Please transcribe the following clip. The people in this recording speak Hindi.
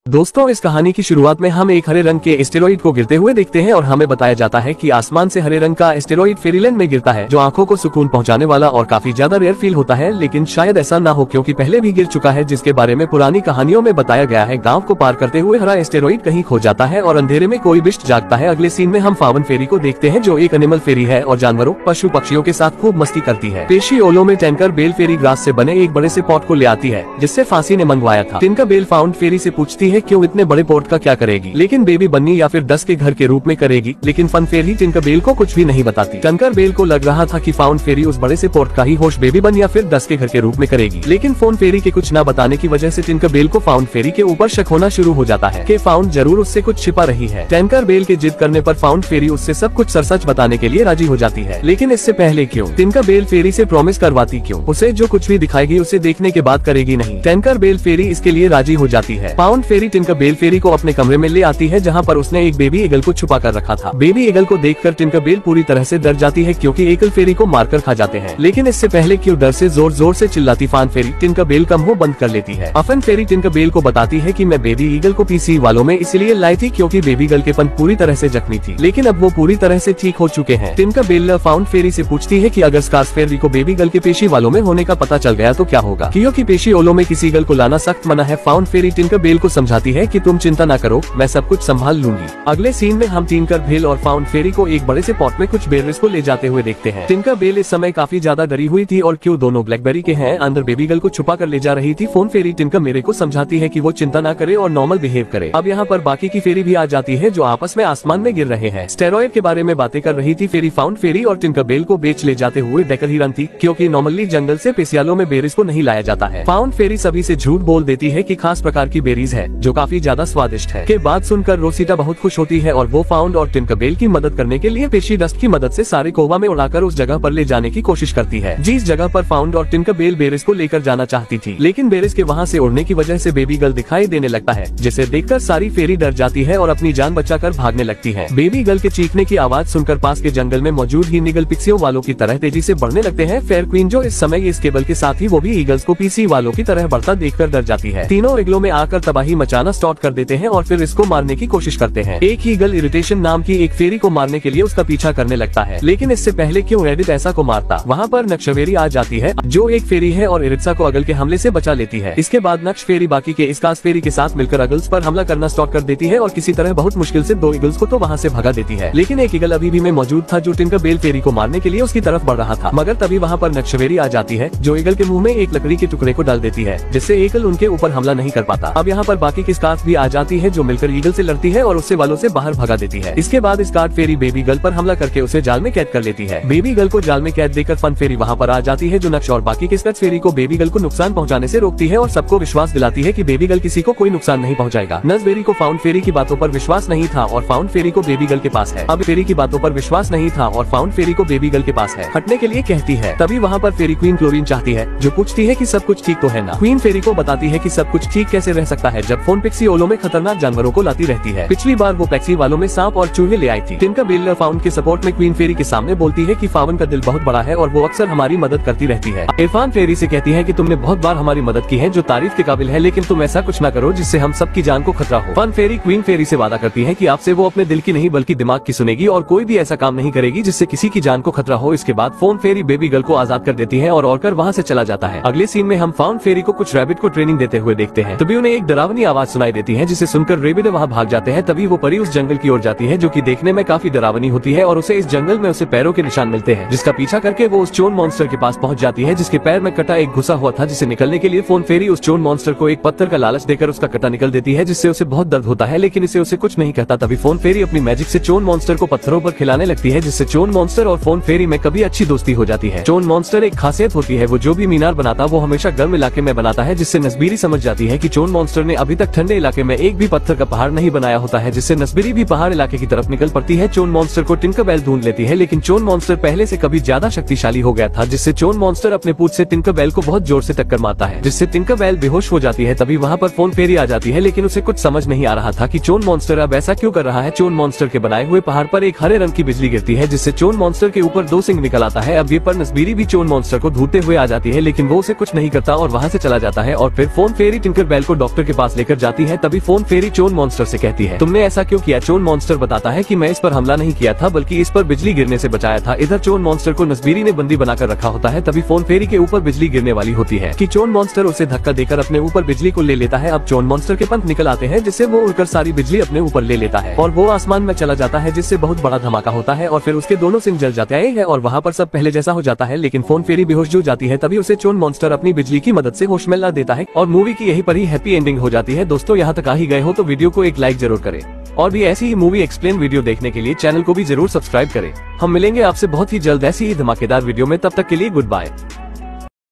दोस्तों, इस कहानी की शुरुआत में हम एक हरे रंग के एस्टेरॉइड को गिरते हुए देखते हैं और हमें बताया जाता है कि आसमान से हरे रंग का एस्टेरॉइड फेरीलैंड में गिरता है, जो आंखों को सुकून पहुंचाने वाला और काफी ज्यादा रेयर फील होता है। लेकिन शायद ऐसा ना हो, क्योंकि पहले भी गिर चुका है, जिसके बारे में पुरानी कहानियों में बताया गया है। गाँव को पार करते हुए हरा एस्टेरॉइड कहीं खो जाता है और अंधेरे में कोई बिस्ट जागता है। अगले सीन में हम फावन फेरी को देखते हैं, जो एक एनिमल फेरी है और जानवरों, पशु पक्षियों के साथ खूब मस्ती करती है। पेशी ओलो में टैंकर बेल फेरी ग्रास से बने एक बड़े से पॉट को ले आती है, जिससे फांसी ने मंगवाया था। टिंकर बेल फाउंड फेरी से पूछती है क्यों इतने बड़े पोर्ट का क्या करेगी, लेकिन बेबी बन्नी या फिर डस्ट के घर के रूप में करेगी। लेकिन फन फेरी टिंकर बेल को कुछ भी नहीं बताती। टंकर बेल को लग रहा था कि फाउंड फेरी उस बड़े से पोर्ट का ही होश बेबी बन या फिर डस्ट के घर के रूप में करेगी। लेकिन फोन फेरी के कुछ न बताने की वजह से टिंकर बेल को फाउंड फेरी के ऊपर शक होना शुरू हो जाता है कि फाउंड जरूर उससे कुछ छिपा रही है। टैंकर बेल के जिद करने पर फाउंड फेरी उससे सब कुछ सच बताने के लिए राजी हो जाती है। लेकिन इससे पहले क्यों टिंकर बेल फेरी से प्रॉमिस करवाती क्यों? उसे जो कुछ भी दिखाएगी उसे देखने के बाद करेगी नहीं। टैंकर बेल फेरी इसके लिए राजी हो जाती है। फाउंड फेरी टिंकर बेल फेरी को अपने कमरे में ले आती है, जहाँ पर उसने एक बेबी ईगल को छुपा कर रखा था। बेबी ईगल को देखकर टिंकर बेल पूरी तरह से डर जाती है, क्योंकि ईगल फेरी को मारकर खा जाते हैं। लेकिन इससे पहले क्यों डर से जोर जोर से चिल्लाती फान फेरी टिंकर बेल का मुंह बंद कर लेती है। अफन फेरी टिंकर बेल को बताती है कि मैं बेबी ईगल को पीसी वालों में इसलिए लाई थी क्योंकि बेबी ईगल के पन पूरी तरह से जख्मी थी, लेकिन अब वो पूरी तरह से ठीक हो चुके हैं। टिंकर बेल फाउंड फेरी से पूछती है कि अगर स्कार्स फेरी को बेबी ईगल के पेशी वालों में होने का पता चल गया तो क्या होगा, क्योंकि पेशी ओलो में किसी ईगल को लाना सख्त मना है। फाउंड फेरी टिंकर बेल को समझाती है कि तुम चिंता न करो, मैं सब कुछ संभाल लूंगी। अगले सीन में हम टिंकर बेल और फाउंड फेरी को एक बड़े से पॉट में कुछ बेरीज को ले जाते हुए देखते हैं। टिंकर बेल इस समय काफी ज्यादा डरी हुई थी और क्यों दोनों ब्लैकबेरी के हैं अंदर बेबी गर्ल को छुपा कर ले जा रही थी। फोन फेरी टिंकर मेरे को समझाती है कि वो चिंता ना करे और नॉर्मल बिहेव करे। अब यहाँ पर बाकी की फेरी भी आ जाती है, जो आपस में आसमान में गिर रहे हैं। स्टेरॉइड के बारे में बातें कर रही थी फेरी फाउंड फेरी और टिंकर बेल को बेच ले जाते हुए डेकर हिरन थी, क्योंकि नॉर्मली जंगल से पेसियालो में बेरीज को नहीं लाया जाता है। फाउंड फेरी सभी से झूठ बोल देती है कि खास प्रकार की बेरीज है जो काफी ज्यादा स्वादिष्ट है। के बात सुनकर रोसिटा बहुत खुश होती है और वो फाउंड और टिंकर बेल की मदद करने के लिए पेशी डस्ट की मदद से सारे कोवा में उड़ाकर उस जगह पर ले जाने की कोशिश करती है, जिस जगह पर फाउंड और टिंकर बेल बेरिस को लेकर जाना चाहती थी। लेकिन बेरिस के वहाँ से उड़ने की वजह से बेबी गर्ल दिखाई देने लगता है, जिसे देखकर सारी फेरी डर जाती है और अपनी जान बचाकर भागने लगती है। बेबी गर्ल के चीखने की आवाज सुनकर पास के जंगल में मौजूद ही निगल पिक्सियों वालों की तरह तेजी से बढ़ने लगते हैं। फेयर क्वीन जो इस समय इस केबल के साथ ही वो भी ईगल्स को पीसी वालों की तरह बढ़ता देखकर डर जाती है। तीनों ईगलों में आकर तबाही मचाना स्टार्ट कर देते हैं और फिर इसको मारने की कोशिश करते हैं। एक ही ईगल इरिटेशन नाम की एक फेरी को मारने के लिए उसका पीछा करने लगता है, लेकिन इससे पहले क्यों एडिट ऐसा को मारता। वहाँ पर नक्शवेरी आ जाती है, जो एक फेरी है और इरित्सा को अगल के हमले से बचा लेती है। इसके बाद नक्श फेरी बाकी के इसकास फेरी के साथ मिलकर अगल्स पर हमला करना स्टार्ट कर देती है और किसी तरह बहुत मुश्किल से दो ईगल्स को तो वहाँ से भगा देती है। लेकिन एक ईगल अभी भी में मौजूद था, जो टिंकर बेल फेरी को मारने के लिए उसकी तरफ बढ़ रहा था। मगर तभी वहाँ पर नक्शवेरी आ जाती है, जो ईगल के मुंह में एक लकड़ी के टुकड़े को डाल देती है, जिससे ईगल उनके ऊपर हमला नहीं कर पाता। अब यहाँ पर बाकी की स्कार्फ भी आ जाती है, जो मिलकर ईगल से लड़ती है और उससे वालों से बाहर भगा देती है। इसके बाद स्कार्फ फेरी बेबी गर्ल पर हमला करके उसे जाल में कैद कर लेती है। बेबी गर्ल को जाल में कैद देकर फन फेरी वहाँ पर आ जाती है, जो नक्श और बाकी के स्कच फेरी को बेबी गर्ल को नुकसान पहुँचाने से रोकती है और सबको विश्वास दिलाती है कि बेबी गर्ल किसी को कोई नुकसान नहीं पहुँचाएगा। नज़बेरी को फाउंड फेरी की बातों पर विश्वास नहीं था और फाउंड फेरी को बेबी गर्ल के पास है। अब फेरी की बातों पर विश्वास नहीं था और फाउंड फेरी को बेबी गर्ल के पास है, हटने के लिए कहती है। तभी वहाँ पर फेरी क्वीन क्लोरीन चाहती है, जो पूछती है कि सब कुछ ठीक तो है ना। क्वीन फेरी को बताती है कि सब कुछ ठीक कैसे रह सकता है जब फोन पिक्सी ओलो में खतरनाक जानवरों को लाती रहती है। पिछली बार वो पिक्सी वालों में सांप और चूहे ले आई थी। टिंकर बेल फाउंड के सपोर्ट में क्वीन फेरी के सामने बोलती है कि फावन का दिल बहुत बड़ा है और वो अक्सर हमारी मदद करती रहती है। इरफान फेरी से कहती है कि तुमने बहुत बार हमारी मदद की है, जो तारीफ के काबिल है, लेकिन तुम ऐसा कुछ न करो जिससे हम सबकी जान को खतरा हो। फन फेरी क्वीन फेरी से वादा करती है कि आपसे वो अपने दिल की नहीं बल्कि दिमाग की सुनेगी और कोई भी ऐसा काम नहीं करेगी जिससे किसी की जान को खतरा हो। इसके बाद फोन फेरी बेबी गर्ल को आजाद कर देती है और कर वहाँ से चला जाता है। अगले सीन में हम फाउंड फेरी को कुछ रैबिट को ट्रेनिंग देते हुए देखते हैं। तभी उन्हें एक डरावनी आवाज सुनाई देती है, जिसे सुनकर रेबिट वहाँ भाग जाते हैं। तभी वो परी उस जंगल की ओर जाती है, जो कि देखने में काफी डरावनी होती है और उसे इस जंगल में उसे पैरों के निशान मिलते हैं, जिसका पीछा करके वो उस चोन मॉन्स्टर के पास पहुंच जाती है, जिसके पैर में कटा एक घुसा हुआ था, जिसे निकलने के लिए फोन फेरी उस चोन मॉन्स्टर को एक पत्थर का लालच देकर उसका कटा निकल देती है, जिससे उसे बहुत दर्द होता है, लेकिन इसे उसे कुछ नहीं कहता। तभी फोन फेरी अपनी मैजिक से चोन मॉन्स्टर को पत्थरों पर खिलाने लगती है, जिससे चोन मॉन्स्टर और फोन फेरी में कभी अच्छी दोस्ती हो जाती है। चोन मॉन्स्टर एक खासियत होती है, वो जो भी मीनार बनाता वो हमेशा गर्म इलाके में बनाता है, जिससे नसबीरी समझ जाती है कि चोन मॉन्स्टर ने अभी तक ठंडे इलाके में एक भी पत्थर का पहाड़ नहीं बनाया होता है, जिससे नसबीरी भी पहाड़ इलाके की तरफ निकल पड़ती है। चोन मॉन्स्टर को टिंकर बेल ढूंढ लेती है, लेकिन चोन मॉन्स्टर पहले से कभी ज्यादा शक्तिशाली हो गया था, जिससे चोन मॉन्स्टर अपने पूंछ से टिंकर बेल को बहुत जोर से टक्कर मारता है, जिससे टिंकर बेल बेहोश हो जाती है। तभी वहाँ पर फोन फेरी आ जाती है, लेकिन उसे कुछ समझ नहीं आ रहा था कि चोन मॉन्स्टर अब ऐसा क्यों कर रहा है। चोन मॉन्स्टर के बनाए हुए पहाड़ पर एक हरे रंग की बिजली गिरती है, जिससे चोन मॉन्स्टर के ऊपर दो सिंग निकल आता है। अब ये पर नसबीरी भी चोन मॉन्स्टर को ढूंढते हुए आ जाती है, लेकिन वो उसे कुछ नहीं करता और वहाँ से चला जाता है। और फिर फोन फेरी टिंकर बेल को डॉक्टर के पास लेकर कर जाती है। तभी फोन फेरी चोन मॉन्स्टर से कहती है, तुमने ऐसा क्यों किया? चोन मॉन्स्टर बताता है कि मैं इस पर हमला नहीं किया था, बल्कि इस पर बिजली गिरने से बचाया था। इधर चोन मॉन्स्टर को नसबीरी ने बंदी बनाकर रखा होता है। तभी फोन फेरी के ऊपर बिजली गिरने वाली होती है कि चोन मॉन्स्टर उसे धक्का देकर अपने ऊपर बिजली को ले लेता है। अब चोन मॉन्स्टर के पंख निकल आते हैं, जिससे वो उड़कर सारी बिजली अपने ऊपर ले लेता है और वो आसमान में चला जाता है, जिससे बहुत बड़ा धमाका होता है और फिर उसके दोनों सिंग जल जाते हैं और वहाँ पर सब पहले जैसा हो जाता है। लेकिन फोन फेरी बेहोश हो जाती है। तभी उसे चोन मॉन्स्टर अपनी बिजली की मदद से होश में ला देता है और मूवी की यही पर ही हैप्पी एंडिंग हो जाती है। दोस्तों, यहाँ तक आ ही गए हो तो वीडियो को एक लाइक जरूर करें और भी ऐसी ही मूवी एक्सप्लेन वीडियो देखने के लिए चैनल को भी जरूर सब्सक्राइब करें। हम मिलेंगे आपसे बहुत ही जल्द ऐसी ही धमाकेदार वीडियो में। तब तक के लिए गुड बाय।